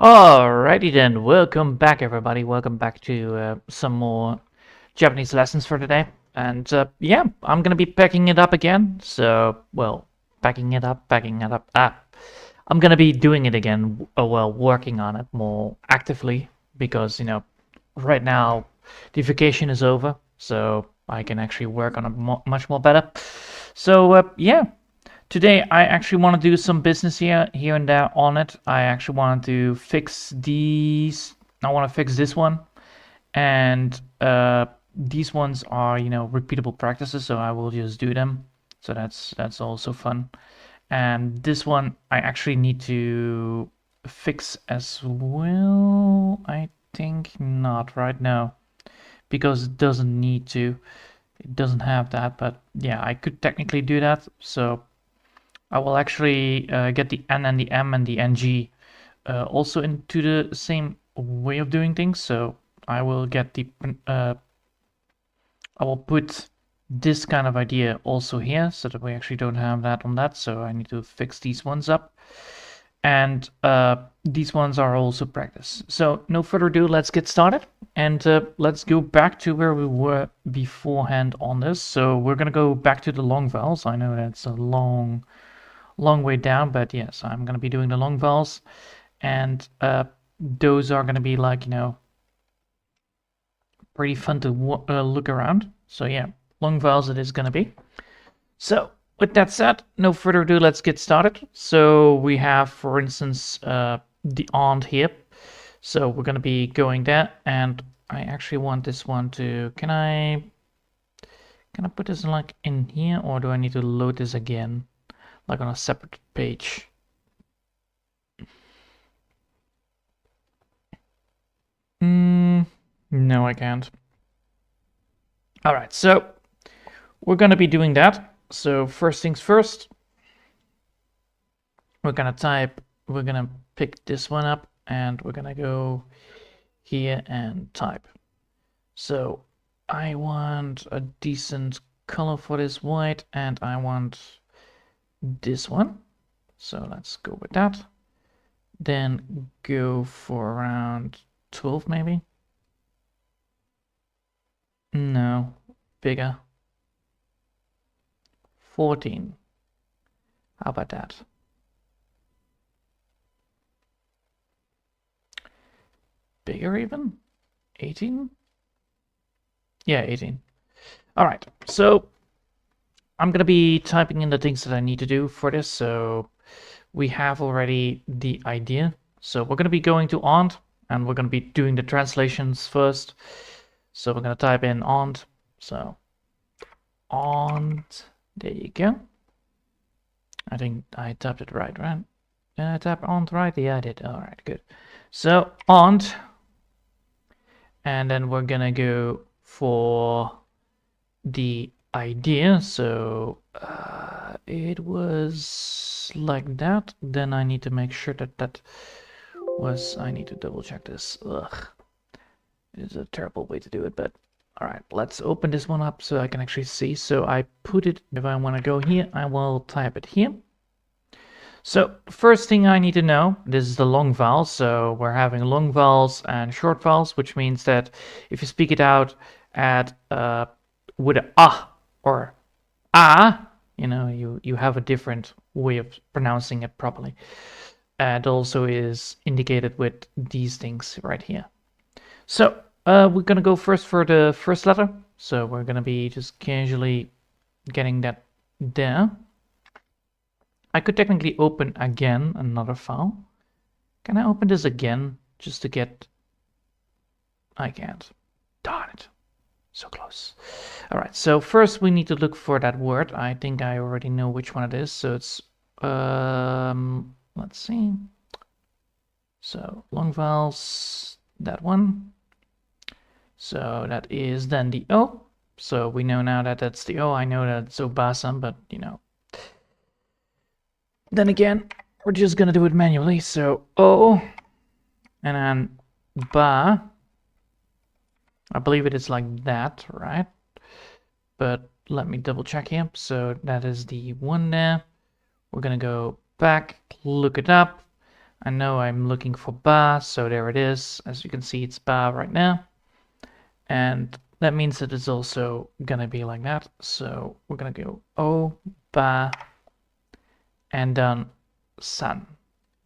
Alrighty then, welcome back everybody. Welcome back to some more Japanese lessons for today. And yeah, I'm gonna be packing it up again. So, well, packing it up. I'm gonna be doing it again, well, working on it more actively because, right now the vacation is over, so I can actually work on it much more better. So, yeah, today I actually want to do some business here and there on it. I actually want to fix these. I want to fix this one, and these ones are repeatable practices, so I will just do them. So that's also fun. And this one I actually need to fix as well. I think not right now because it doesn't need to. It doesn't have that, but yeah, I could technically do that. So I will actually get the N and the M and the NG also into the same way of doing things. So I will get I will put this kind of idea also here so that we actually don't have that on that. So I need to fix these ones up. And these ones are also practice. So no further ado, let's get started. And let's go back to where we were beforehand on this. So we're going to go back to the long vowels. I know that's a long way down, but yes, I'm going to be doing the long vowels, and those are going to be like, pretty fun to look around. So yeah, long vowels it is going to be. So with that said, no further ado, let's get started. So we have, for instance, the aunt here. So we're going to be going there, and I actually want this one to, can I put this like in here, or do I need to load this again? Like on a separate page. No, I can't. All right, so we're gonna be doing that. So first things first, we're gonna pick this one up, and we're gonna go here and type. So I want a decent color for this white, and I want this one. So let's go with that. Then go for around 12 maybe. No, bigger. 14. How about that? Bigger even? 18? Yeah, 18. All right, so I'm gonna be typing in the things that I need to do for this. So we have already the idea. So we're gonna be going to aunt, and we're gonna be doing the translations first. So we're gonna type in aunt. So aunt, there you go. I think I typed it right? Did I type aunt right? Yeah, I did. All right, good. So aunt, and then we're gonna go for the idea. So it was like that. Then I need to make sure that was, I need to double check this. Ugh, it's a terrible way to do it, but all right, let's open this one up so I can actually see. So I put it, if I want to go here, I will type it here. So first thing I need to know, this is the long vowels. So we're having long vowels and short vowels, which means that if you speak it out at with a ah or ah, you have a different way of pronouncing it properly. And also is indicated with these things right here. So we're gonna go first for the first letter. So we're gonna be just casually getting that there. I could technically open again another file. Can I open this again just to get... I can't. Darn it. So close. All right, so first we need to look for that word. I think I already know which one it is. So it's, let's see. So long vowels, that one. So that is then the O. So we know now that that's the O. I know that it's Obasa, but then again, we're just gonna do it manually. So O, and then Ba. I believe it is like that, right? But let me double check here. So that is the one there. We're gonna go back, look it up. I know I'm looking for ba, so there it is. As you can see, it's ba right now. And that means that it's also gonna be like that. So we're gonna go o, ba, and then san,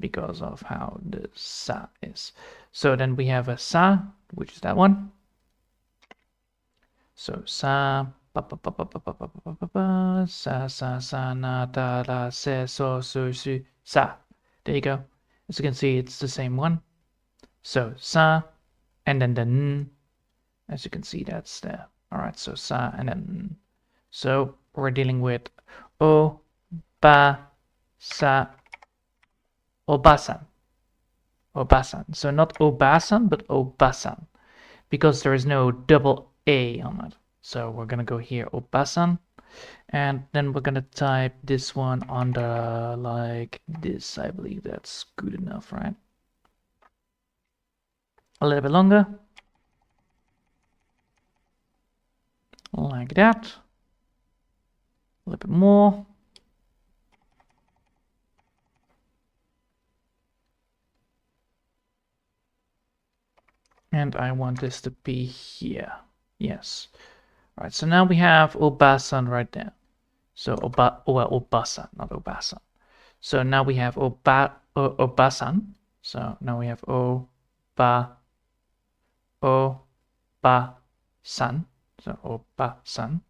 because of how the sa is. So then we have a sa, which is that one. So sa, pa pa pa pa pa pa pa pa pa pa, sa sa sa na da da se so su su sa. There you go. As you can see, it's the same one. So sa, and then the n. As you can see, that's there. All right. So sa and then. So we're dealing with o, ba, sa, obasan. Obasan. So not obasan, but obasan, because there is no double A on it. So we're gonna go here, obasan, and then we're gonna type this one under like this. I believe that's good enough, right? A little bit longer. Like that. A little bit more. And I want this to be here. Yes. All right, so now we have obasan right there. So obasan, not obasan. So now we have obasan. So now we have obasan. So obasan.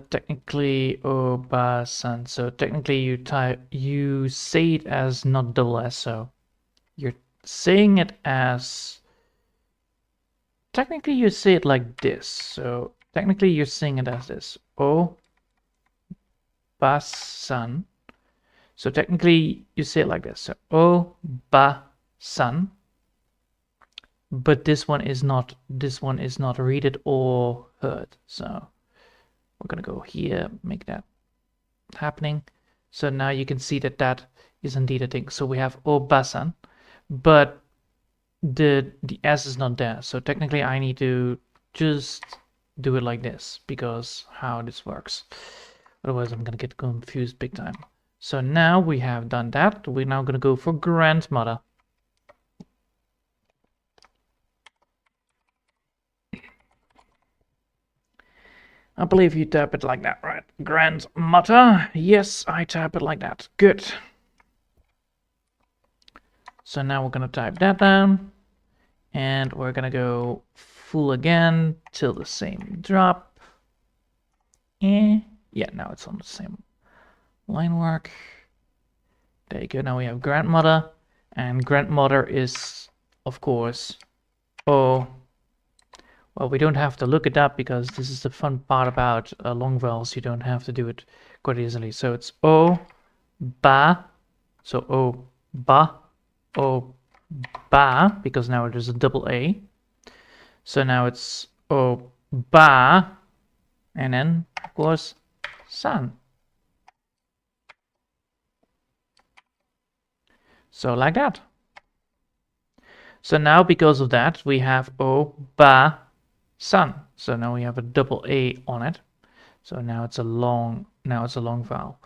Technically obasan. So technically you say it as not double S. So you're saying it as. Technically, you say it like this. So technically, you're saying it as this. O-ba-san. So technically, you say it like this. So O-ba-san. But this one is not read it or heard. So we're gonna go here, make that happening. So now you can see that that is indeed a thing. So we have O-ba-san, but the S is not there, so technically I need to just do it like this, because how this works, otherwise I'm gonna get confused big time. So now we have done that. We're now gonna go for grandmother. I believe you type it like that, right? Grandmother. Yes, I type it like that. Good. So now we're gonna type that down, and we're gonna go full again till the same drop. Yeah, now it's on the same line work. There you go. Now we have grandmother, and grandmother is, of course, O. Well, we don't have to look it up because this is the fun part about long vowels. You don't have to do it quite easily. So it's O, ba. So O, ba, O, ba, because now there's a double A. So now it's O, ba, and then, of course, san. So like that. So now because of that, we have O, ba, san. So now we have a double A on it. So now it's a long vowel.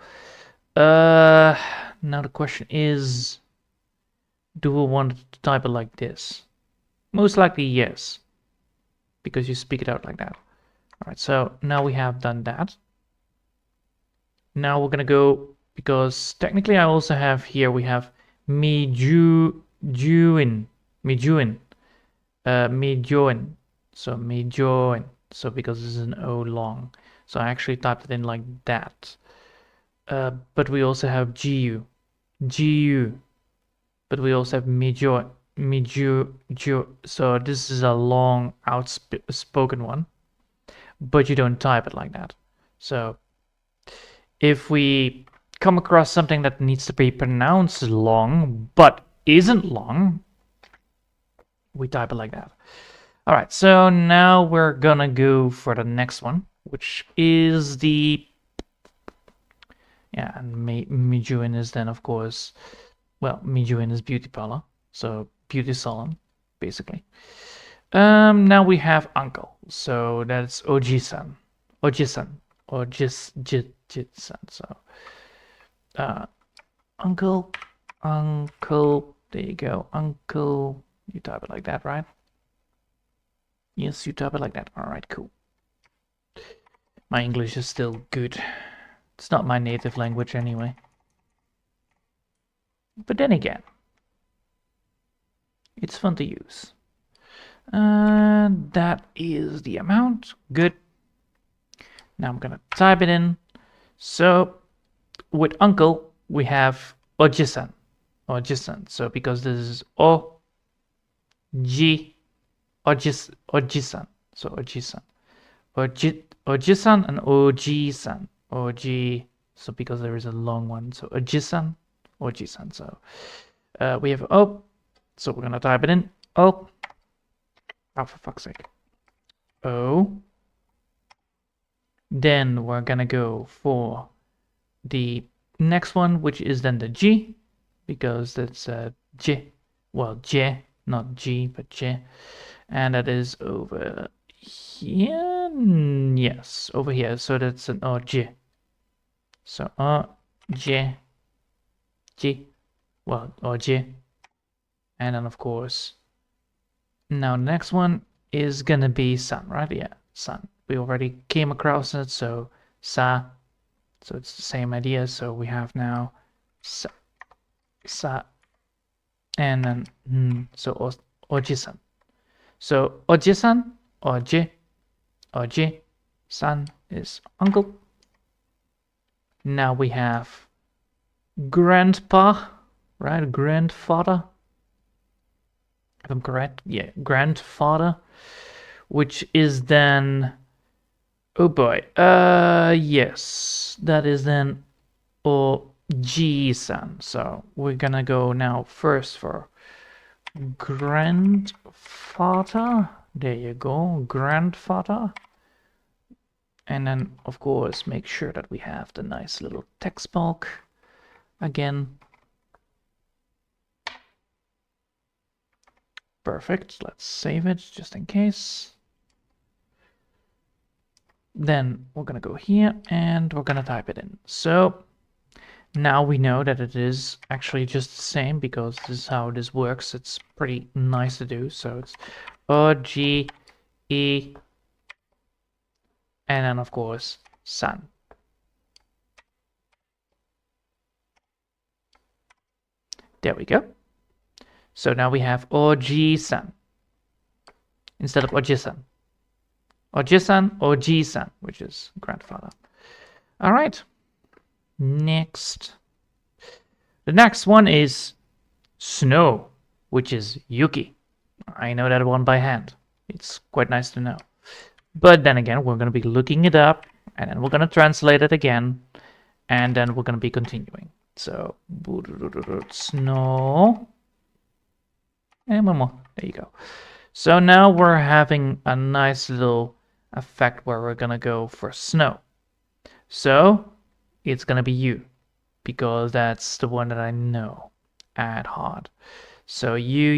Now the question is, do we want to type it like this? Most likely yes, because you speak it out like that. All right, so now we have done that. Now we're gonna go, because technically I also have here, we have mijuin, so mijoin. So because this is an O long, so I actually typed it in like that. But we also have gu, but we also have miju. So this is a long outspoken one, but you don't type it like that. So if we come across something that needs to be pronounced long but isn't long, we type it like that. All right, so now we're gonna go for the next one, which is the, yeah, and mijuin is then, of course, well, mijuin is beauty parlor, so beauty salon, basically. Now we have uncle, so that's oji-san, or just jit-san. So uncle, Uncle. There you go. Uncle. You type it like that, right? Yes, you type it like that. All right, cool. My English is still good. It's not my native language anyway. But then again, it's fun to use. That is the amount. Good. Now I'm gonna type it in. So with uncle, we have ojisan. Ojisan. So because this is O, G, ojisan. So ojisan. Ojisan and oji-san. Oji. So because there is a long one. So ojisan, oji-san. So we have O. So we're gonna type it in. O. Oh, for fuck's sake. O. Then we're gonna go for the next one, which is then the G, because that's J. Well, J, not G, but J. And that is over here. Yes, over here. So that's an J. So J, G. Well, J. And then of course, now the next one is gonna be san, right? Yeah, san. We already came across it, so sa. So it's the same idea. So we have now sa, and then so oji-san. So oji-san, oji-san is uncle. Now we have grandpa, right? Grandfather. If I'm correct, yeah, grandfather, which is then, oh boy, yes, that is then oji-san. So we're gonna go now first for grandfather. There you go, grandfather. And then of course make sure that we have the nice little text bulk again. Perfect. Let's save it just in case. Then we're gonna go here and we're gonna type it in. So now we know that it is actually just the same because this is how this works. It's pretty nice to do. So it's O-G-E and then of course san. There we go. So now we have oji-san instead of oji-san. Oji-san, oji-san, which is grandfather. All right. Next. The next one is snow, which is yuki. I know that one by hand. It's quite nice to know. But then again, we're going to be looking it up, and then we're going to translate it again, and then we're going to be continuing. So, snow. And one more. There you go. So now we're having a nice little effect where we're gonna go for snow. So it's gonna be you, because that's the one that I know at heart. So you.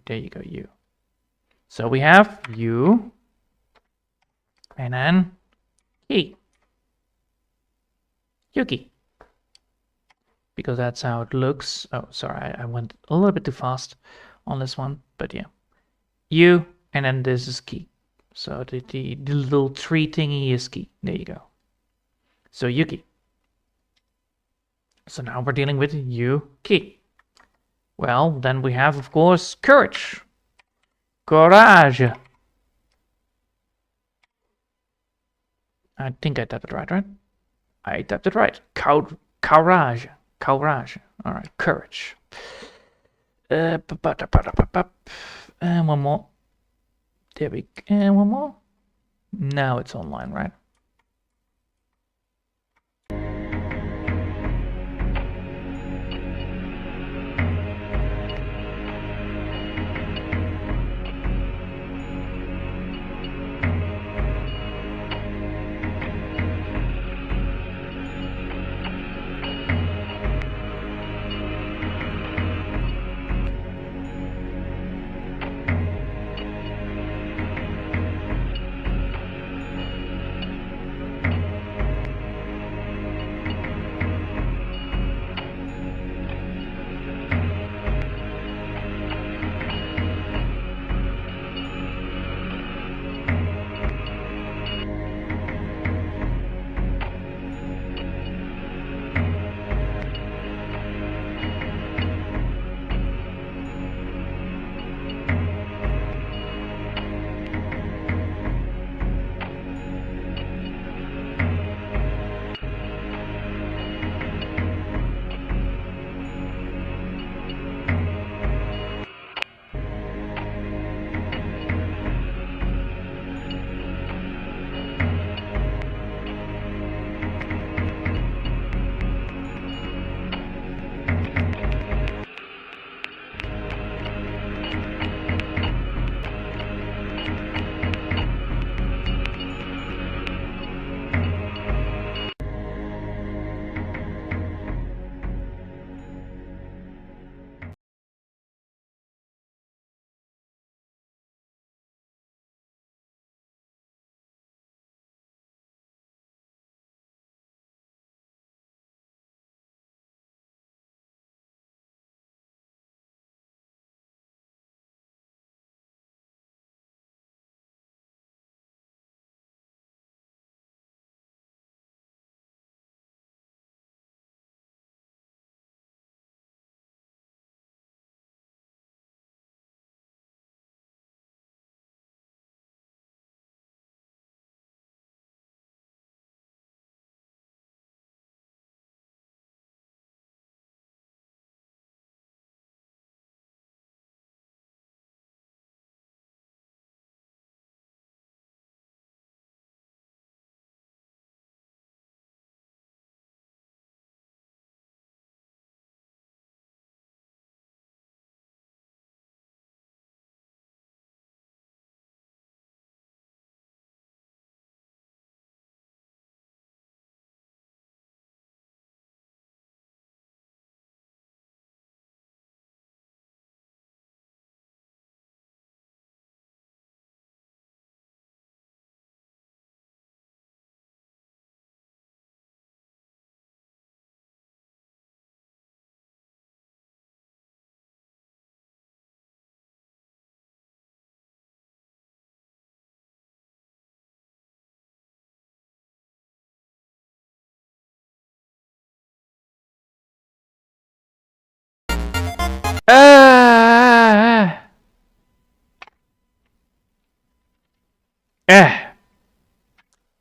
There you go, you. So we have you, and then he. Yuki. Because that's how it looks. Oh, sorry, I went a little bit too fast on this one, but yeah. You, and then this is ki. So the little tree thingy is ki. There you go. So yuki. So now we're dealing with yuki. Well, then we have, of course, courage. Courage. I think I typed it right? I typed it right. Courage. Courage. All right, courage. And one more. There we go. And one more. Now it's online, right?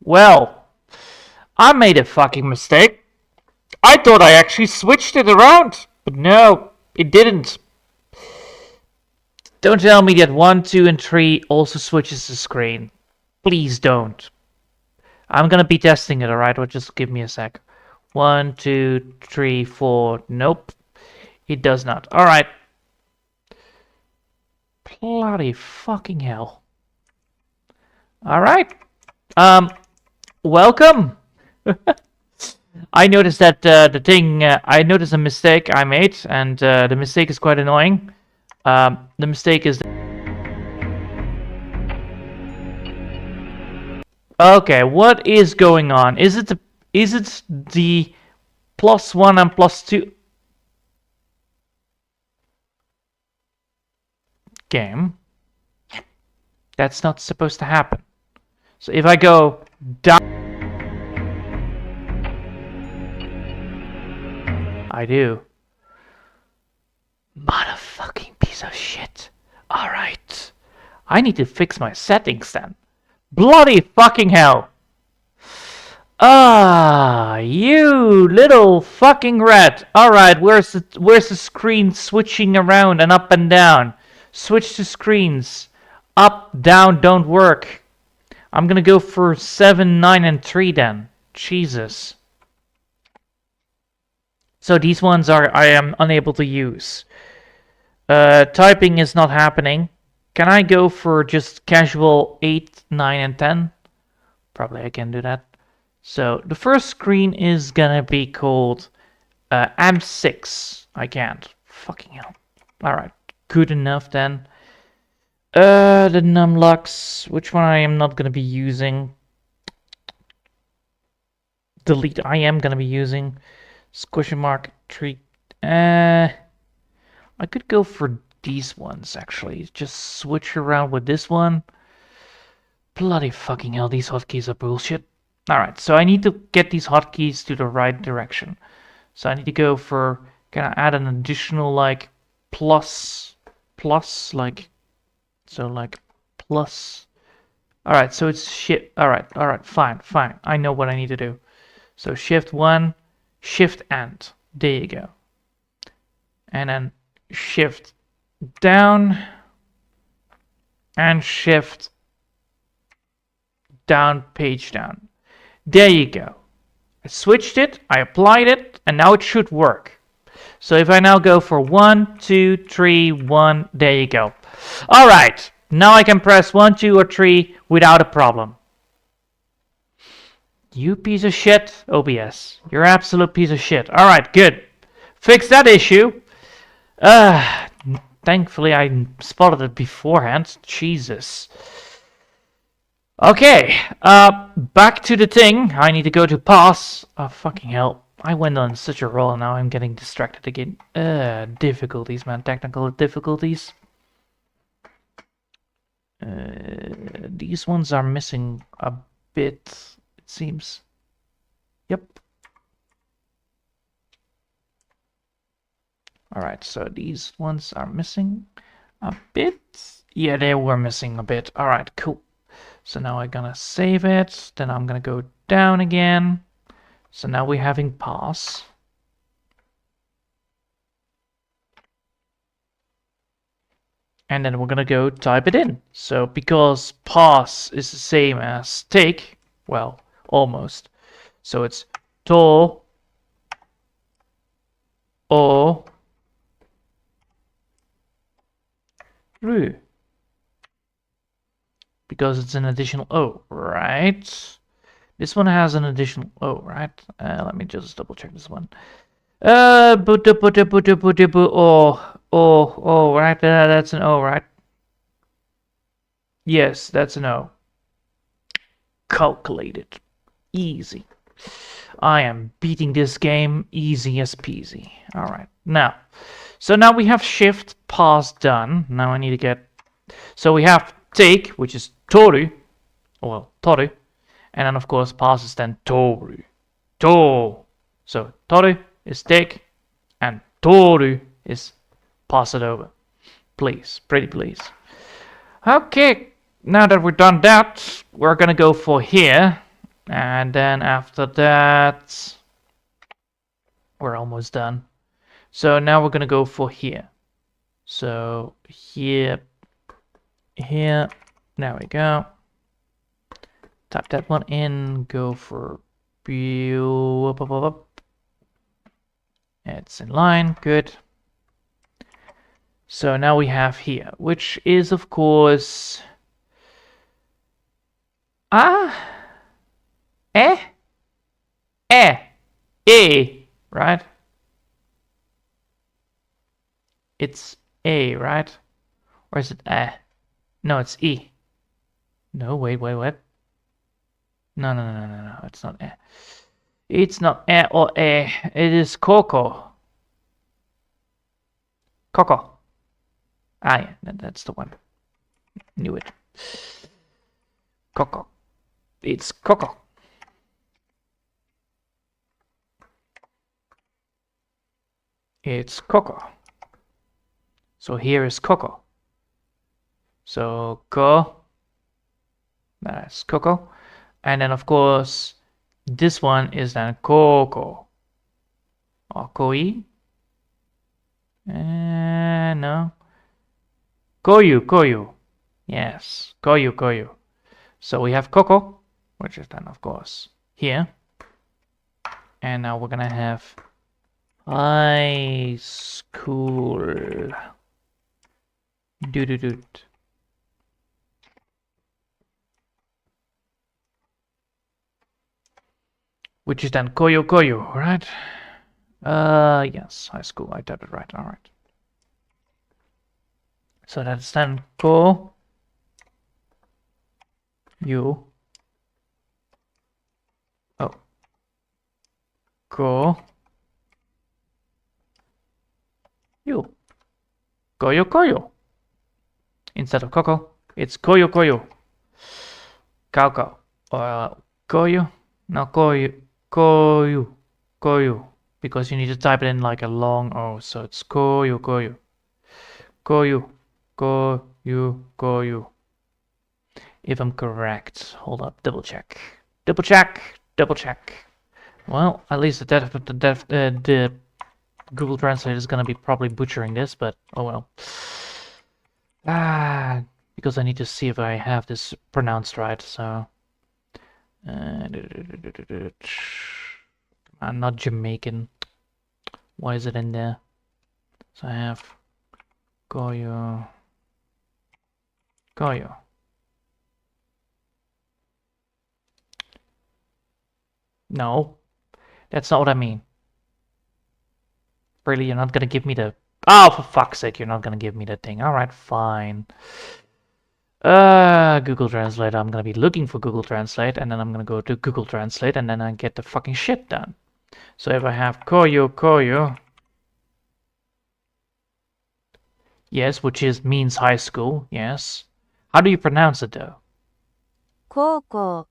Well, I made a fucking mistake. I thought I actually switched it around, but no, it didn't. Don't tell me that 1, 2, and 3 also switches the screen. Please don't. I'm gonna be testing it, alright? Well, just give me a sec. 1, 2, 3, 4. Nope. It does not. Alright. Bloody fucking hell. Alright. Welcome. I noticed that I noticed a mistake I made, and the mistake is quite annoying. The mistake is... Okay, what is going on? Is it the +1 and +2 game? That's not supposed to happen. So if I go down, I do. Motherfucking piece of shit. Alright. I need to fix my settings then. Bloody fucking hell. Ah, you little fucking rat. Alright, where's the screen switching around and up and down? Switch to screens. Up, down, don't work. I'm gonna go for 7, 9, and 3 then. Jesus. So these ones I am unable to use. Typing is not happening. Can I go for just casual 8, 9, and 10? Probably I can do that. So the first screen is gonna be called AMP6. I can't. Fucking hell. Alright, good enough then. The numlocks, which one I am not gonna be using. Delete I am gonna be using. Squishy mark tree. I could go for these ones actually. Just switch around with this one. Bloody fucking hell, these hotkeys are bullshit. Alright, so I need to get these hotkeys to the right direction. So I need to go for, can I add an additional like plus, like, so like plus. Alright, so it's shift, alright, fine. I know what I need to do. So shift 1, shift and, there you go. And then shift down and shift down, page down. There you go. I switched it, I applied it, and now it should work. So if I now go for 1, 2, 3, 1, there you go. Alright, now I can press 1, 2, or 3 without a problem. You piece of shit, OBS. You're an absolute piece of shit. Alright, good. Fix that issue. Thankfully I spotted it beforehand. Jesus. Okay, back to the thing. I need to go to pass. Oh, fucking hell. I went on such a roll and now I'm getting distracted again. Difficulties, man. Technical difficulties. These ones are missing a bit, it seems. Yep. Alright, so these ones are missing a bit. Yeah, they were missing a bit. Alright, cool. So now I'm gonna save it. Then I'm gonna go down again. So now we're having pass. And then we're gonna go type it in. So because pass is the same as take, well, almost. So it's to o ru. Because it's an additional O, right? This one has an additional O, right? Let me just double check this one. Oh, right? That's an O, right? Yes, that's an O. Calculated. Easy. I am beating this game easy as peasy. Alright, now. So now we have shift pass done. Now I need to get... So we have take, which is toru. Well, toru. And then of course pass is then toru. To. So toru is take. And toru is pass it over. Please, pretty please. Okay, now that we're done that, we're gonna go for here. And then after that, we're almost done. So now we're gonna go for here. So here, here, there we go. Type that one in, go for it's in line, good. So now we have here, which is of course E, right? It's A, right? Or is it A? No, it's E. No, wait. No, it's not A. It's not A or A. It is Coco. Coco. Ah, yeah, that's the one. Knew it. Coco. It's Coco. It's Coco. So here is Coco. So that's Coco. And then of course this one is then Coco. Or Koi. No. Koyu. Yes, Koyu. So we have Coco, which is then of course here. And now we're gonna have high school. Doot. Which is then Koyu, right? Yes, high school. I typed it right. All right. So that's then Ko you. Oh. Ko you. Koyu. Instead of Coco, it's Koyu. Coco. Koyu. No, Koyu. Because you need to type it in like a long O, so it's Koyu. If I'm correct. Hold up, double check. Well, at least the Google Translate is gonna be probably butchering this, but oh well. Because I need to see if I have this pronounced right, so I'm not Jamaican. Why is it in there? So I have Koyo. No, that's not what I mean. Really, you're not gonna give me the... Oh, for fuck's sake, you're not gonna give me that thing. Alright, fine. Google Translate. I'm gonna be looking for Google Translate, and then I'm gonna go to Google Translate, and then I get the fucking shit done. So if I have Koyo, yes, which means high school, yes. How do you pronounce it though? Koko.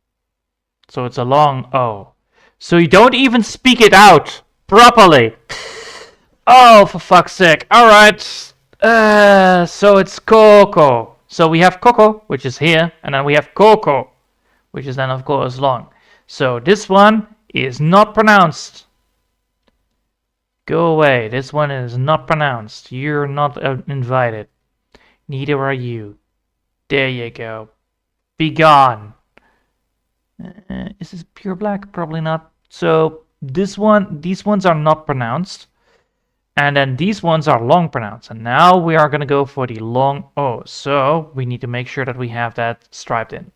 So it's a long O. So you don't even speak it out properly. Oh, for fuck's sake. Alright. So it's Coco. So we have Coco, which is here, and then we have Coco, which is then of course long. So this one is not pronounced. Go away. This one is not pronounced. You're not invited. Neither are you. There you go. Be gone. Is this pure black? Probably not. So these ones are not pronounced. And then these ones are long pronounced. And now we are going to go for the long O. So we need to make sure that we have that striped in.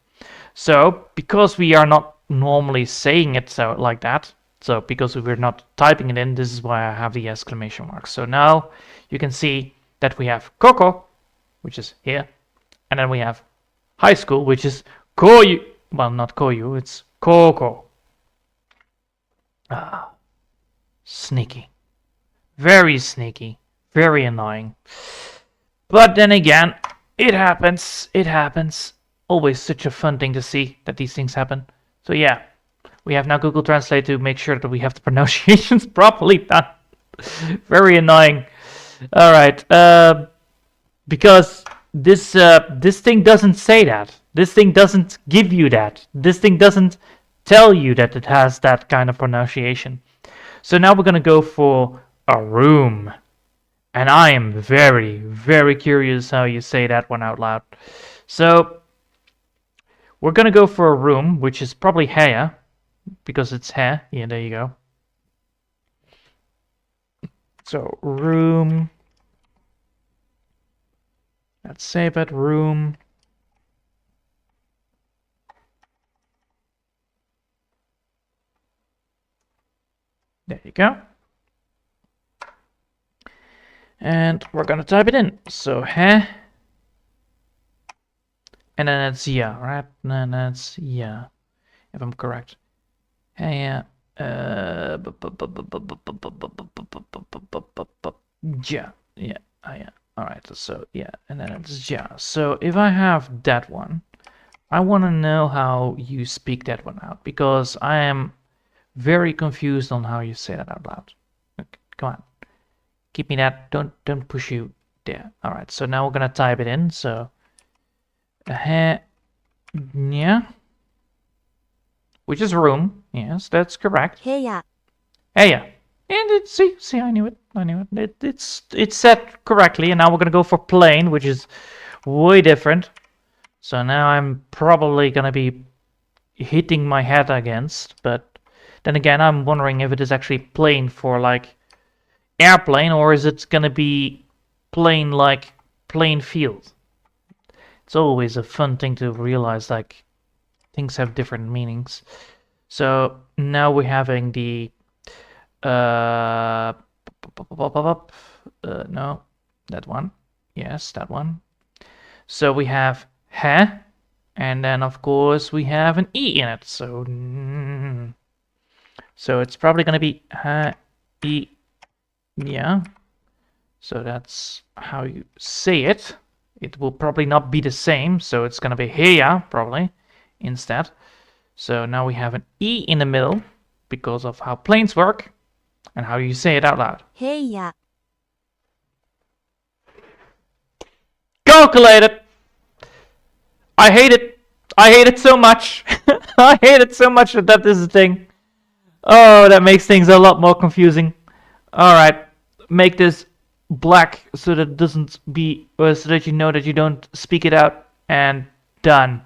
So because we are not normally saying it so like that, so because we're not typing it in, this is why I have the exclamation mark. So now you can see that we have Coco, which is here. And then we have high school, which is Koyu. Well, not Koyu, it's Coco. Sneaky. Very sneaky. Very annoying. But then again, it happens. Always such a fun thing to see that these things happen. So yeah, we have now Google Translate to make sure that we have the pronunciations properly done. Very annoying. Alright, because this thing doesn't say that. This thing doesn't give you that. This thing doesn't tell you that it has that kind of pronunciation. So now we're gonna go for a room. And I am very, very curious how you say that one out loud. So we're gonna go for a room, which is probably hair, because it's hair. Yeah, there you go. So room. Let's save it. Room. There you go. And we're gonna type it in. So hair. And then it's yeah, right? And then that's yeah, if I'm correct. Hair. Yeah, yeah, yeah. All right, so yeah, and then it's yeah. So if I have that one, I want to know how you speak that one out because I am very confused on how you say that out loud. Okay, come on, keep me that. Don't push you there. All right, so now we're gonna type it in. So, yeah, which is room. Yes, that's correct. 部屋、 Hey, yeah. And see, I knew it. It's set correctly, and now we're gonna go for plane, which is way different. So now I'm probably gonna be hitting my head against, but then again, I'm wondering if it is actually plane for like airplane, or is it gonna be plane like plain field? It's always a fun thing to realize, like things have different meanings. So now we're having the no, that one. Yes, that one. So we have he, and then of course we have an e in it. So so it's probably gonna be ha e, yeah. So that's how you say it. It will probably not be the same, so it's gonna be heya probably instead. So now we have an e in the middle because of how planes work. And how you say it out loud. 平野、 Calculated! I hate it. I hate it so much. I hate it so much that this is a thing. Oh, that makes things a lot more confusing. Alright, make this black so that it doesn't be, so that you know that you don't speak it out, and done.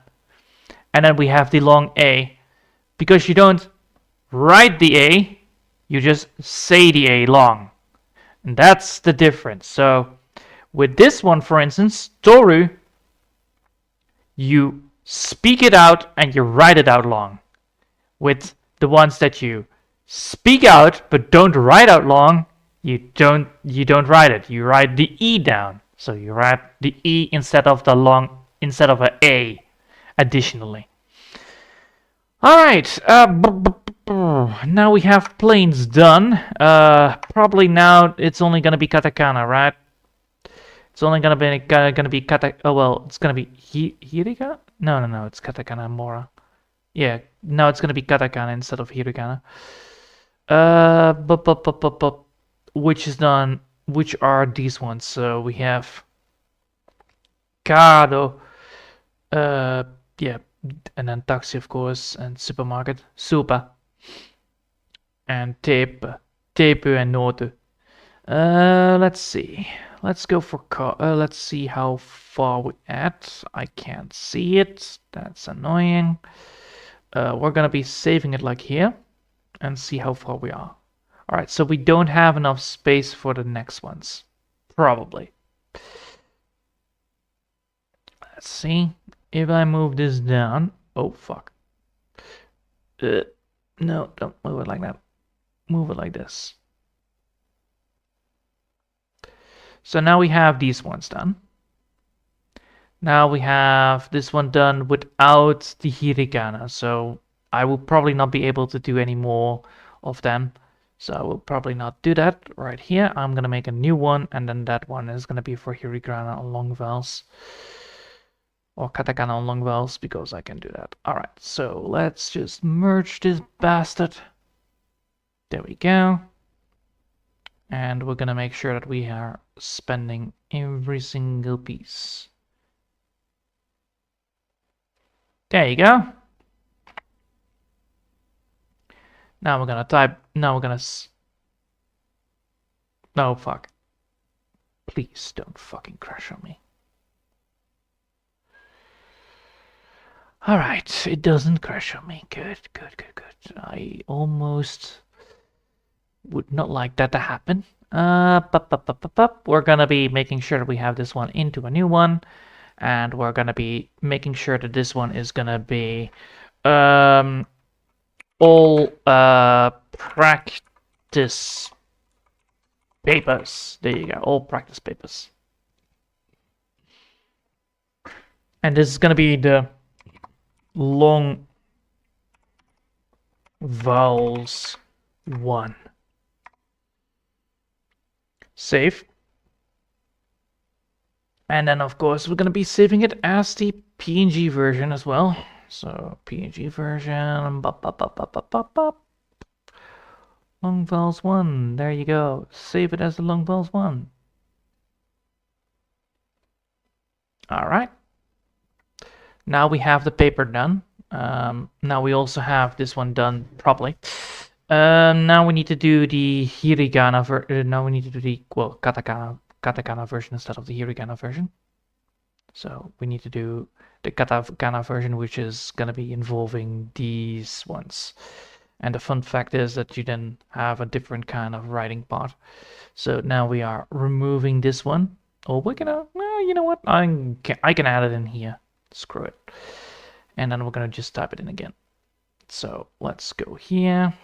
And then we have the long A. Because you don't write the A, you just say the A long. And that's the difference. So with this one, for instance, Toru, you speak it out and you write it out long. With the ones that you speak out but don't write out long, you don't write it. You write the E down. So you write the E instead of an A additionally. Alright, now we have planes done. Probably now it's only gonna be katakana, right? It's only gonna be kata. Oh well, it's gonna be hiragana. No, it's katakana mora. Yeah, now it's gonna be katakana instead of hiragana. Which is done? Which are these ones? So we have kado. Yeah, and then taxi of course, and supermarket, super. And tepu and notu. Let's see. Let's go for let's see how far we're at. I can't see it. That's annoying. We're gonna be saving it like here and see how far we are. All right, so we don't have enough space for the next ones. Probably. Let's see. If I move this down. Oh, fuck. No, don't move it like that. Move it like this. So now we have these ones done. Now we have this one done without the hiragana. So I will probably not be able to do any more of them. So I will probably not do that right here. I'm going to make a new one. And then that one is going to be for hiragana on long vowels. Or katakana on long vowels, because I can do that. Alright, so let's just merge this bastard. There we go. And we're gonna make sure that we are spending every single piece. There you go. Now we're gonna type. Now we're gonna. No, fuck. Please don't fucking crash on me. Alright, it doesn't crash on me. Good, good, good, good. I almost would not like that to happen. We're gonna be making sure that we have this one into a new one. And we're gonna be making sure that this one is gonna be all practice papers. There you go, all practice papers. And this is gonna be the long vowels 1. Save. And then of course we're gonna be saving it as the PNG version as well. So PNG version, long vowels 1. There you go. Save it as the long vowels 1. All right. Now we have the paper done. Now we also have this one done properly. Now we need to do the hiragana now we need to do the katakana version instead of the hiragana version. So we need to do the katakana version, which is gonna be involving these ones. And the fun fact is that you then have a different kind of writing part. So now we are removing this one. Oh, we're gonna, well, you know what? I can add it in here. Screw it. And then we're gonna just type it in again. So let's go here.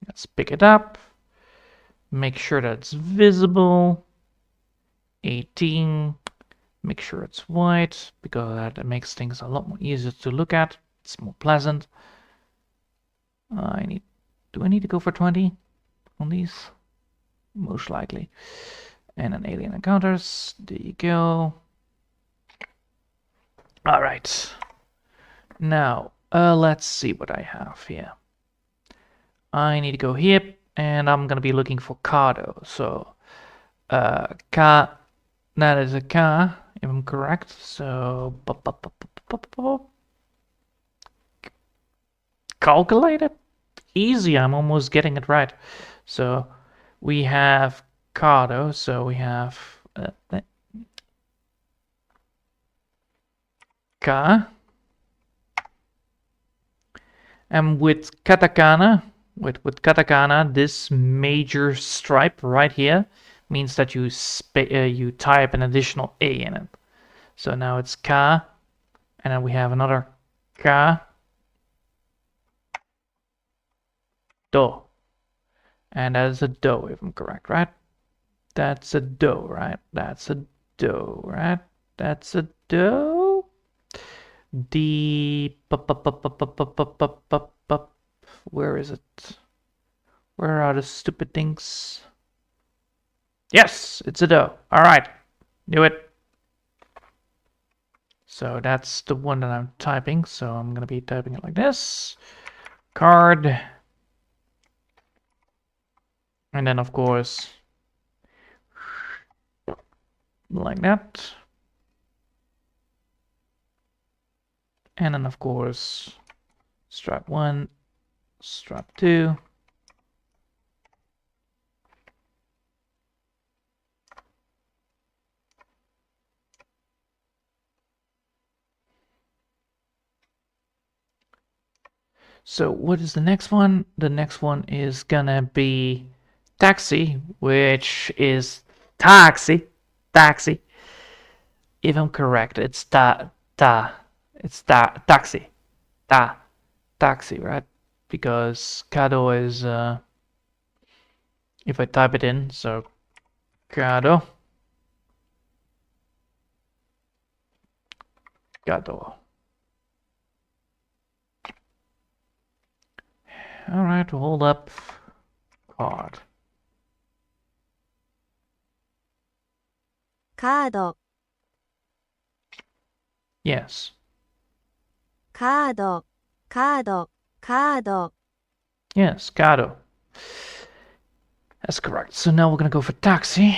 Let's pick it up. Make sure that it's visible. 18. Make sure it's white because that makes things a lot more easier to look at. It's more pleasant. Do I need to go for 20 on these? Most likely. And an alien encounters. There you go. All right. Now, let's see what I have here. I need to go here, and I'm gonna be looking for Cardo. So, Ka, that is a Ka, if I'm correct. So, calculate it. Easy. I'm almost getting it right. So, we have Cardo. So we have Ka. And with katakana, with katakana, this major stripe right here means that you type an additional A in it. So now it's ka, and then we have another ka, do. And that is a do, if I'm correct, right? That's a do, right? That's a do, right? That's a do. The where is it? Where are the stupid things? Yes, it's a do. All right, knew it. So that's the one that I'm typing. So I'm gonna be typing it like this. Card. And then of course, like that. And then of course, strap 1, strap 2. So what is the next one? The next one is gonna be taxi, which is taxi. If I'm correct, it's taxi. Taxi, right? Because Kado is, if I type it in, so Kado. All right, hold up. Card. カード、 Yes. カード、カード、カード、 Yes, Kado. That's correct. So now we're gonna go for taxi.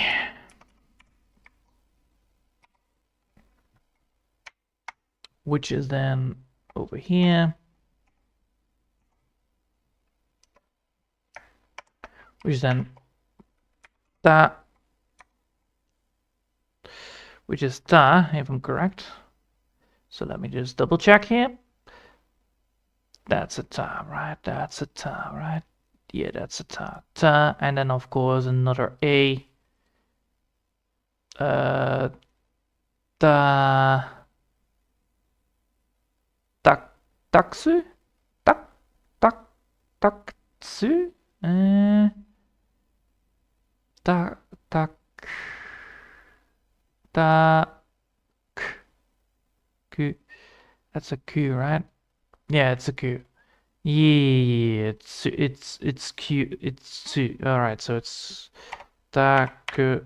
Which is then over here. which is then ta, which is ta, if I'm correct. So let me just double check here. That's a ta, right? That's a ta, right? Yeah, that's a ta. Ta, and then of course another A. Ta, taksu? Taksu? Tak, ku. That's a ku, right? Yeah, it's a ku. Yeah, it's Q. It's su. All right, so it's taku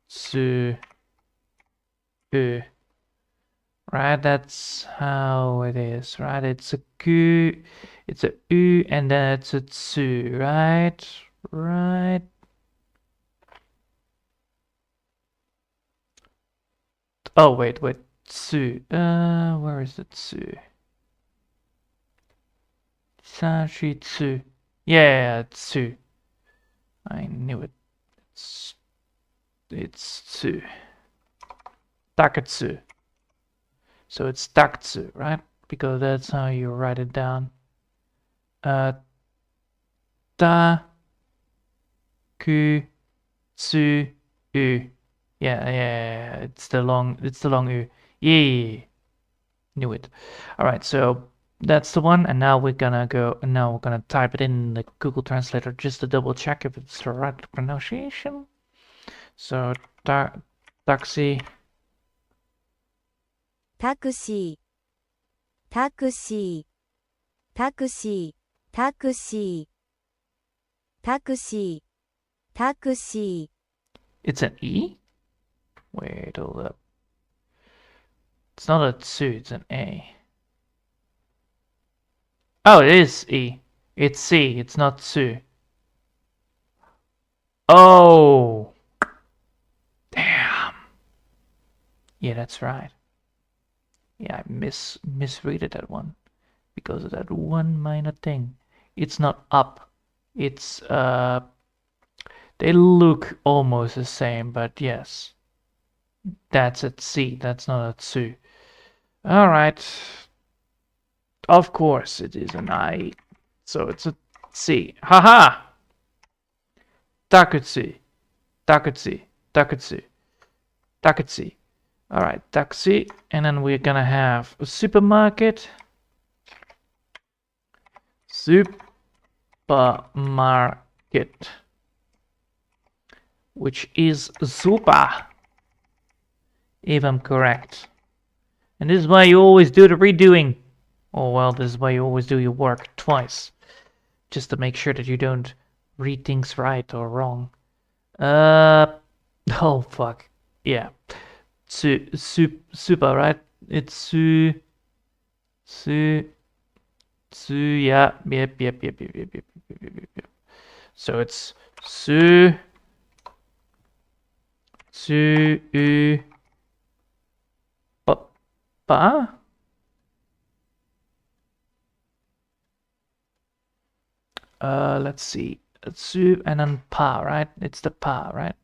su u. Right, that's how it is. Right, it's a ku, it's a u, and then it's a tsu. Right, right. Oh wait, tsu. Where is the tsu? Sanshi tsu. Yeah, tsu. I knew it. It's tsu. Takatsu. So it's takatsu, right? Because that's how you write it down. Ta ku tsu u. Yeah, it's the long u. Yeah. Knew it. All right, so that's the one, and now we're gonna type it in the Google Translator just to double check if it's the right pronunciation. So taxi. Taxi. Taxi. Taxi. Taxi. Taxi. Taxi. It's an E? Wait, hold up. It's not a tsu, it's an A. Oh, it is E. It's C, it's not tsu. Oh! Damn. Yeah, that's right. Yeah, I misreaded that one. Because of that one minor thing. It's not up. It's, they look almost the same, but yes. That's a C, that's not a tsu. Alright. Of course it is an I. So it's a C. Haha! Takutsu. Takutsu. Takutsu. Takutsu. Alright, taxi. And then we're gonna have a supermarket. Supermarket. Which is super. If I'm correct. And this is why you always do the redoing. Oh well, this is why you always do your work twice. Just to make sure that you don't read things right or wrong. Oh fuck. Yeah. Super, right? It's yeah. Yep. So it's pa. Let's see. Su and then pa, right? It's the pa, right?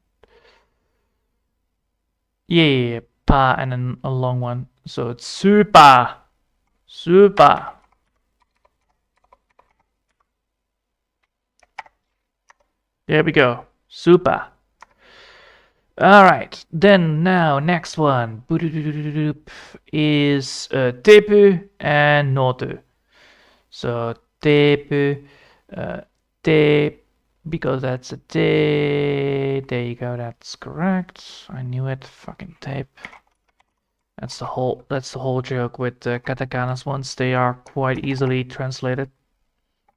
Yeah, pa and then a long one. So it's super. Super. There we go. Super. Alright, then now next one is tepu and notu. So tepu, te, because that's a te. There you go, that's correct. I knew it. Fucking tape. That's the whole joke with katakanas. Once they are quite easily translated,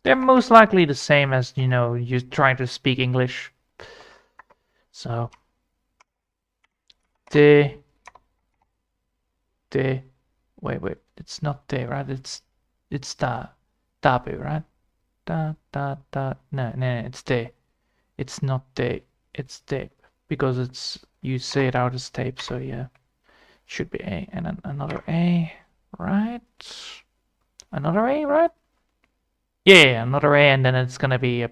they're most likely the same as, you know, you trying to speak English. So te, wait, it's not te, right? It's tapu, right? No, it's te. It's not te, it's tape. Because it's, you say it out as tape, so yeah. Should be A, and then another A, right? Another A, right? Yeah, another A, and then it's gonna be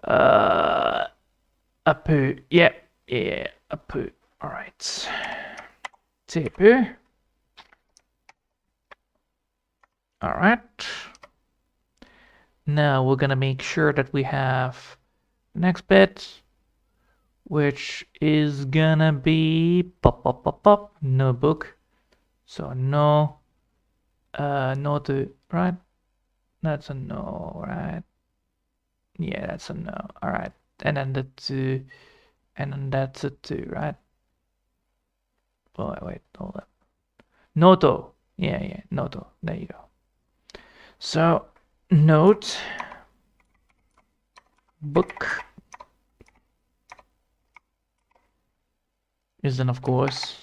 Apu. Yeah, yeah, apu. All right. Tepu. All right. Now we're gonna make sure that we have the next bit, which is gonna be pop notebook. So no, no to right. That's a no, right? Yeah, that's a no. All right, and then the two, and then that's a two, right? Oh wait, hold up. Noto. Yeah, yeah, noto. There you go. So note book is then of course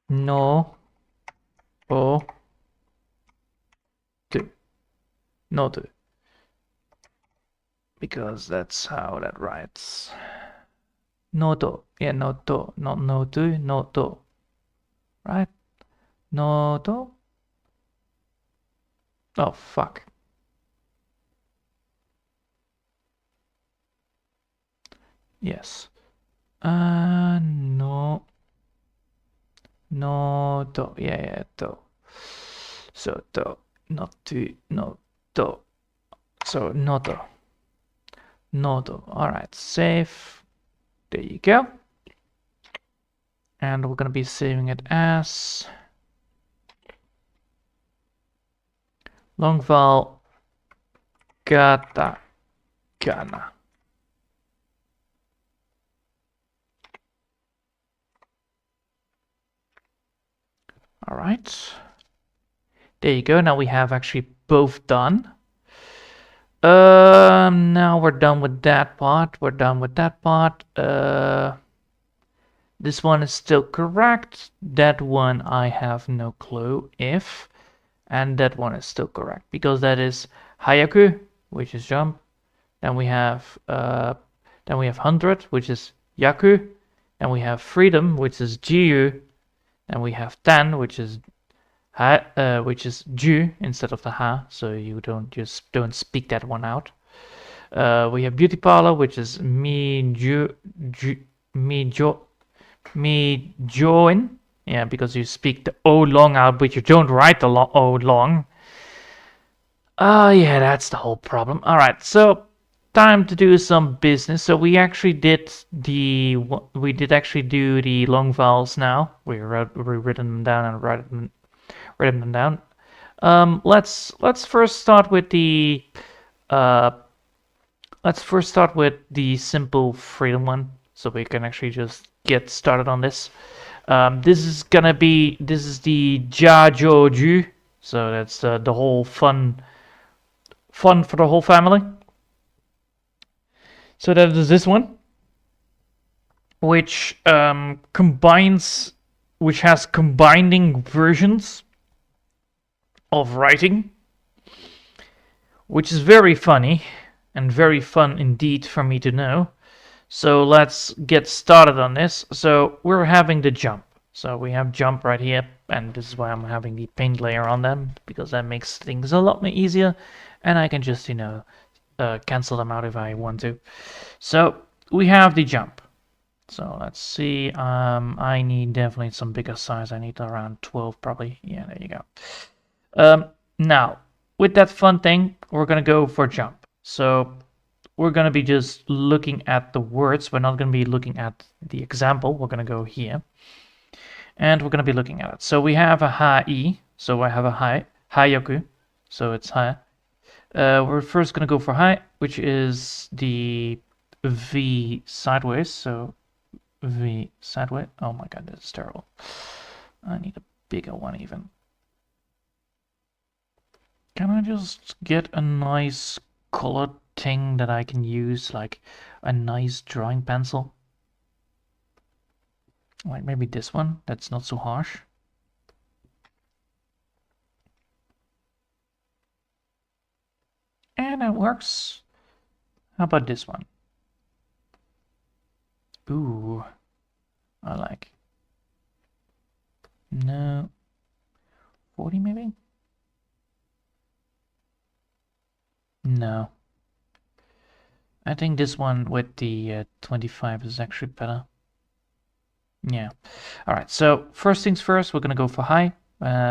no o to noto, because that's how that writes. Noto. Yeah, noto, not noto, noto. Right? Noto. Oh fuck. Yes. No. No, to. Yeah, yeah, to. So, to. Not to. No, to. So, noto. Noto. Alright, save. There you go. And we're gonna be saving it as long vowel kata kana. Alright. There you go. Now we have actually both done. Now we're done with that part. We're done with that part. This one is still correct. That one I have no clue if. And that one is still correct because that is Hayaku, which is jump. Then we have 100, which is Yaku. And we have freedom, which is Jiu. And we have 10, which is Ju instead of the Ha, so you don't speak that one out. We have beauty parlor, which is me join. Yeah, because you speak the O long out, but you don't write the O long. Yeah, that's the whole problem. All right, so time to do some business. So we actually did actually do the long vowels now. We written them down and written them down. Let's first start with the simple freedom one, so we can actually just get started on this. This is the Jajoju, so that's the whole fun for the whole family. So that is this one, which has combining versions of writing, which is very funny and very fun indeed for me to know. So let's get started on this. So we're having the jump. So we have jump right here, and this is why I'm having the paint layer on them, because that makes things a lot more easier, and I can just, cancel them out if I want to. So we have the jump. So let's see, I need definitely some bigger size. I need around 12 probably. Yeah, there you go. Now, with that fun thing, we're gonna go for jump. So we're gonna be just looking at the words. We're not gonna be looking at the example. We're gonna go here. And we're gonna be looking at it. So we have a ha-i. So I have a hai, hayaku. So it's hai. We're first gonna go for hai, which is the V sideways. So V sideways. Oh my god, this is terrible. I need a bigger one even. Can I just get a nice colored thing that I can use, like a nice drawing pencil? Like maybe this one, that's not so harsh. And that works. How about this one? Ooh, I like. No. 40 maybe? No. I think this one with the 25 is actually better. Yeah. All right. So first things first, we're gonna go for high,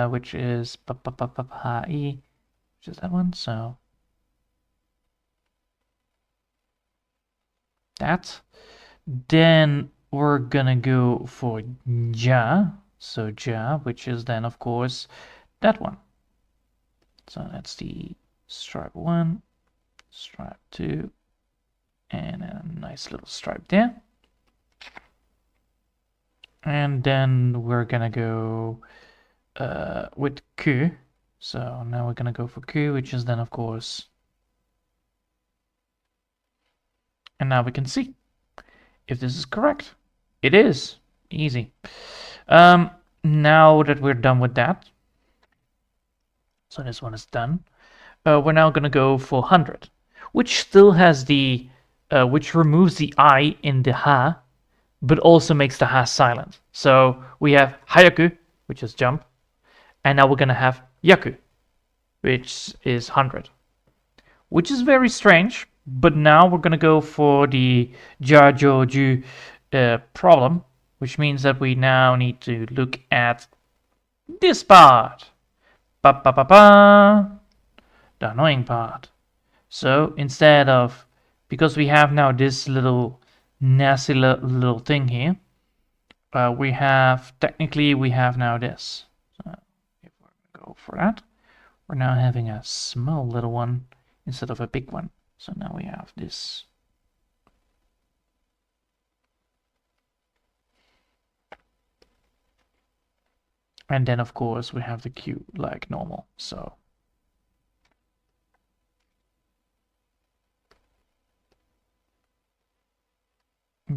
which is high, which is that one. So that. Then we're gonna go for ja. So ja, which is then of course that one. So that's the stripe 1, stripe 2, and a nice little stripe there. And then we're gonna go with Q. So now we're gonna go for Q, which is then of course, and now we can see if this is correct. It is easy. Now that we're done with that, so this one is done. We're now gonna go for 100, which still has the, which removes the I in the ha, but also makes the ha silent. So we have hayaku, which is jump, and now we're gonna have yaku, which is 100, which is very strange. But now we're gonna go for the jajoju problem, which means that we now need to look at this part. Ba ba ba ba. The annoying part. So instead of, because we have now this little nasty little thing here, we have, technically we have now this. So if we go for that, we're now having a small little one instead of a big one. So now we have this. And then of course we have the Q like normal. So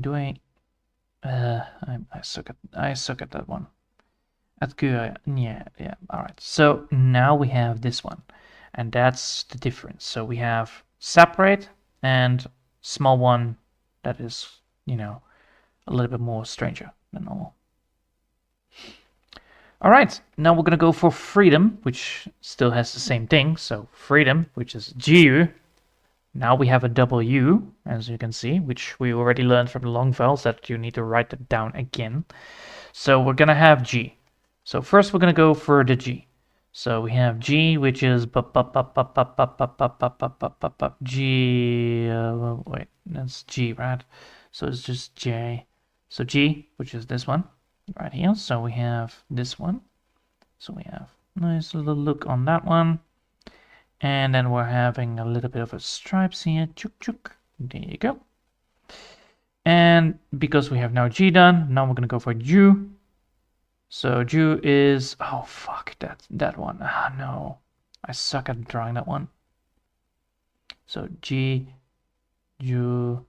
do I suck at that one. At Q, yeah. All right. So now we have this one, and that's the difference. So we have separate and small one that is, a little bit more stranger than normal. All right, now we're gonna go for freedom, which still has the same thing. So freedom, which is GU. Now we have a double U, as you can see, which we already learned from the long vowels that you need to write it down again. So we're gonna have G. So first we're gonna go for the G. So we have G, which is G. Wait, that's G, right? So it's just J. So G, which is this one right here. So we have this one. So we have nice little look on that one. And then we're having a little bit of a stripes here. Chuk chuk. There you go. And because we have now G done, now we're gonna go for Ju. So Ju is, oh fuck, that one. Ah no, I suck at drawing that one. So G, Ju,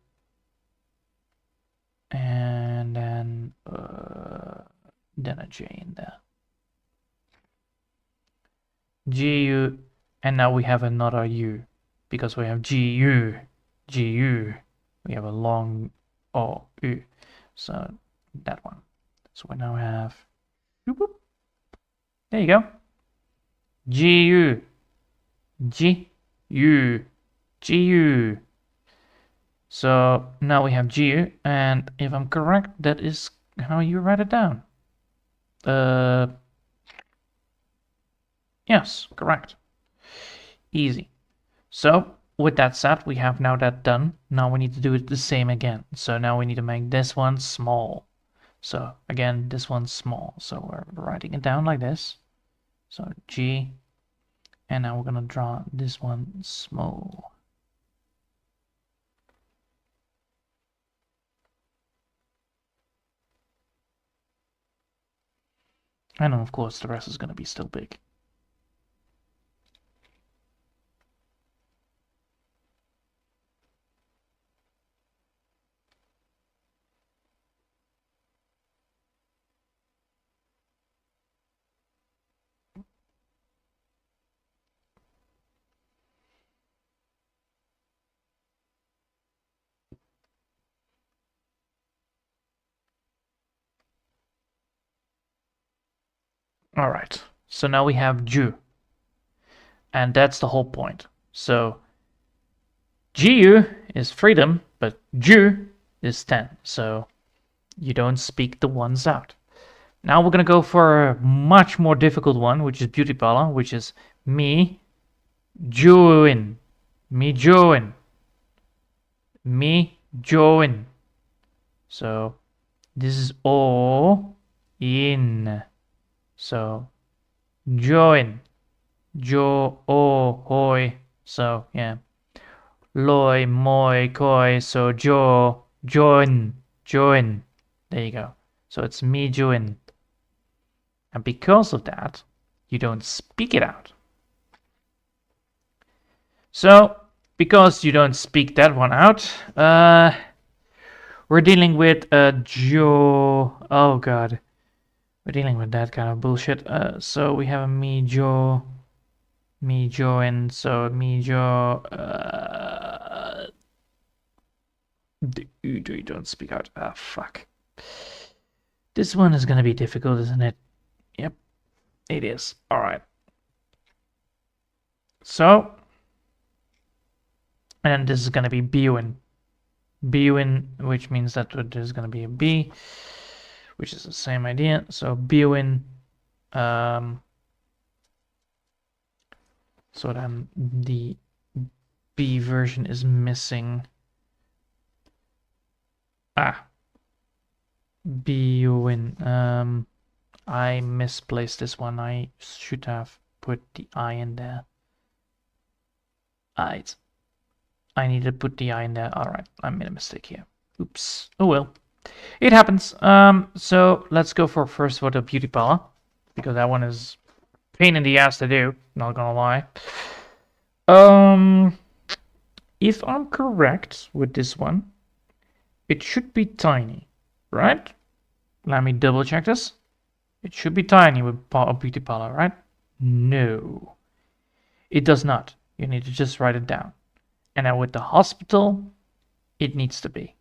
and then a J in there. GU, and now we have another U because we have GU, GU. We have a long O, U. So that one. So we now have, there you go. GU, GU, GU. So now we have GU, and if I'm correct, that is how you write it down. Yes, correct. Easy. So with that said, we have now that done. Now we need to do it the same again. So now we need to make this one small. So again, this one's small. So we're writing it down like this. So G, and now we're gonna draw this one small. And then of course the rest is gonna be still big. All right. So now we have ju. And that's the whole point. So GU is freedom, but ju is 10. So you don't speak the ones out. Now we're going to go for a much more difficult one, which is beauty parlor, which is me join. Me join. Me join. So this is o in. So join. Jo o hoi. So yeah. Loi moi koi. So jo join. Join. There you go. So it's me join. And because of that, you don't speak it out. So, because you don't speak that one out, we're dealing with jo. Oh god, we're dealing with that kind of bullshit. So we have a me jo, and so me jo. You don't speak out. Ah, fuck. This one is gonna be difficult, isn't it? Yep, it is. All right. So, and this is gonna be Buin. Buin, which means that there's gonna be a B, which is the same idea. So Buin. So then the B version is missing. Buin. I misplaced this one. I should have put the I in there. I need to put the I in there. Alright, I made a mistake here. Oops. Oh well. It happens. So let's go for first for the beauty parlor, because that one is pain in the ass to do, not gonna lie. If I'm correct with this one, it should be tiny, right? Let me double check this. It should be tiny with a beauty parlor, right? No, it does not. You need to just write it down. And then with the hospital, it needs to be.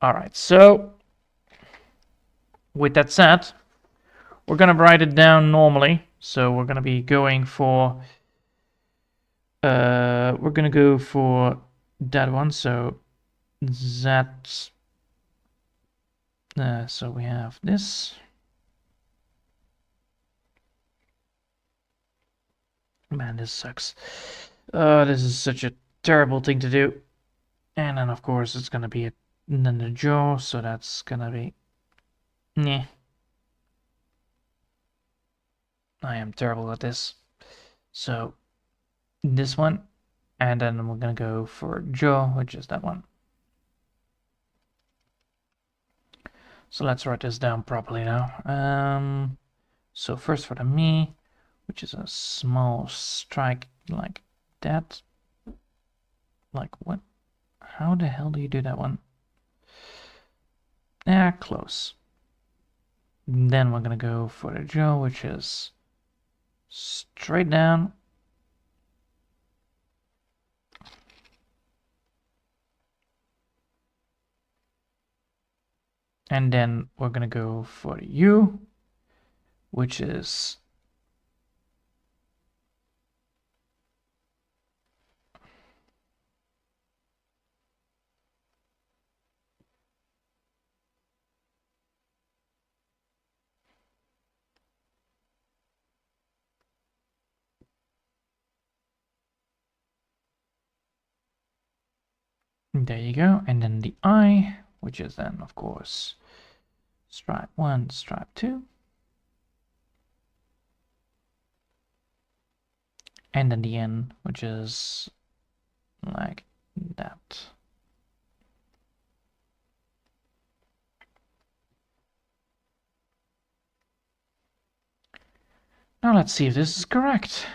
Alright, so with that said, we're gonna write it down normally. So we're gonna be going for we're gonna go for that one. So that so we have this. Man, this sucks. This is such a terrible thing to do. And then of course it's gonna be then the jaw, so that's gonna be yeah. I am terrible at this. So this one, and then we're gonna go for jaw, which is that one. So let's write this down properly now. So first for the me, which is a small strike like that. Like what? How the hell do you do that one? Yeah, close. Then we're gonna go for the jaw, which is straight down. And then we're gonna go for the U, which is there you go. And then the I, which is then of course stripe 1, stripe 2. And then the N, which is like that. Now let's see if this is correct.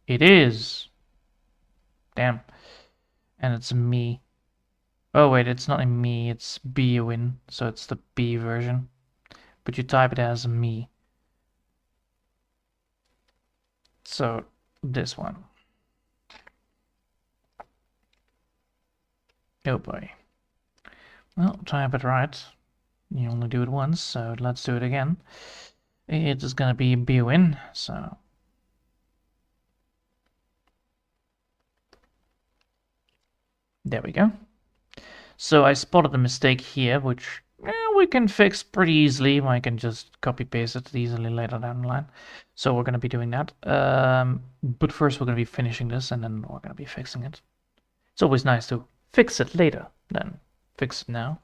It is. Damn. And it's me. Oh wait, it's not a me, it's Buin, so it's the B version. But you type it as me. So this one. Oh boy. Well, type it right. You only do it once, so let's do it again. It is gonna be Bwin, so there we go. So I spotted a mistake here, which we can fix pretty easily. I can just copy paste it easily later down the line. So we're gonna be doing that. But first we're gonna be finishing this, and then we're gonna be fixing it. It's always nice to fix it later than fix it now.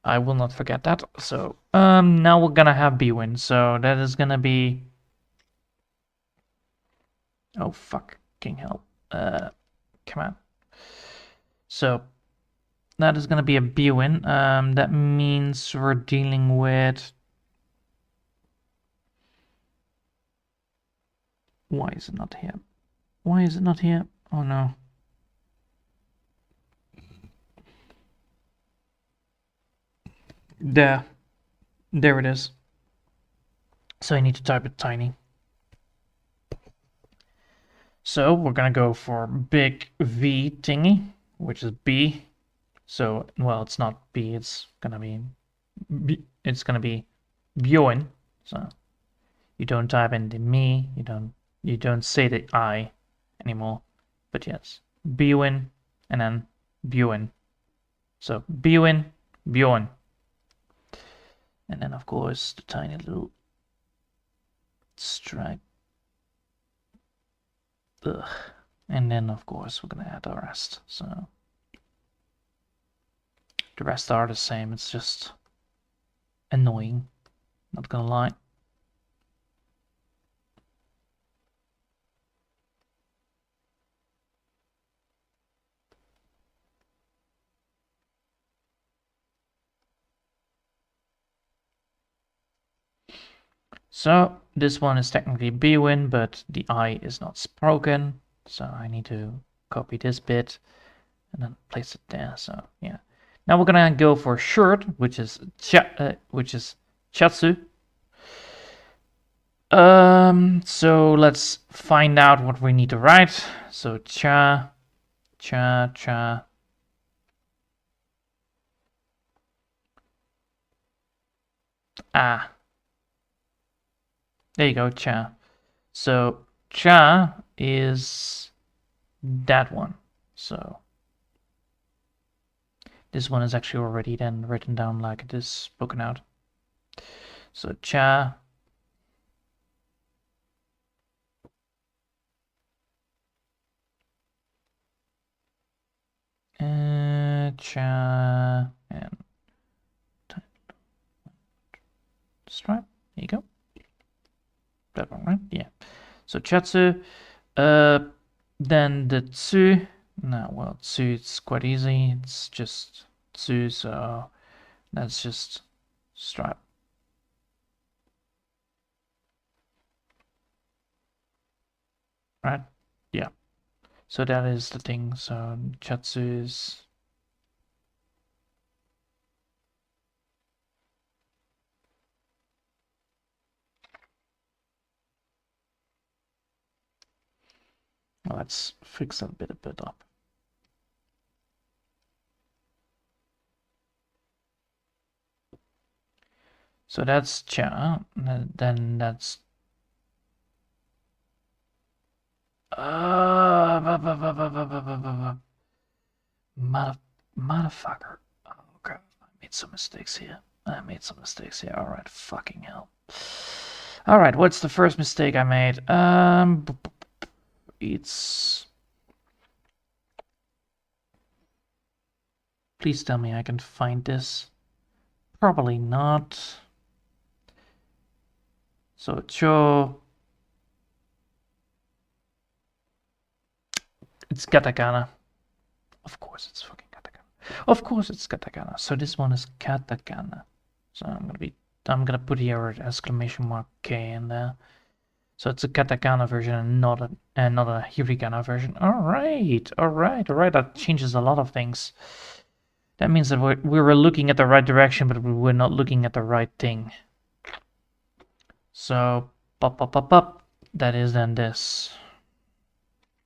I will not forget that. So now we're gonna have Bwin. So that is gonna be, oh fucking hell. Come on. So that is gonna be a Bwin. That means we're dealing with, why is it not here? Why is it not here? Oh no. There it is. So I need to type it tiny. So we're gonna go for big V thingy, which is B. So, well, it's not B, it's gonna be B, it's gonna be Bjorn. So you don't type in the me, you don't say the I anymore. But yes, Bjorn and then Bjorn. So Bjorn, Bjorn. And then of course the tiny little stripe. Ugh. And then of course we're gonna add the rest. So the rest are the same, it's just annoying, not gonna lie. So this one is technically Bwin, but the I is not spoken, so I need to copy this bit and then place it there. So yeah. Now we're gonna go for shirt, which is chatsu. So let's find out what we need to write. So cha. Ah. There you go, cha. So cha is that one. So this one is actually already then written down like it is spoken out. So cha. Cha and stripe. There you go. That one, right? Yeah. So chatsu. Then the tsu. No, well, tsu, it's quite easy. It's just tsu, so that's just stripe. Right? Yeah. So that is the thing. So chatsu is. Well, let's fix that a bit up. So that's cha, then that's motherfucker. Oh god, I made some mistakes here. Alright, fucking hell. Alright, what's the first mistake I made? It's... Please tell me I can find this. Probably not. So, cho... It's katakana. Of course it's fucking katakana. Of course it's katakana. So this one is katakana. So I'm gonna put here an exclamation mark K in there. So it's a katakana version and not a hiragana version. Alright. That changes a lot of things. That means that we were looking at the right direction, but we were not looking at the right thing. So, that is then this.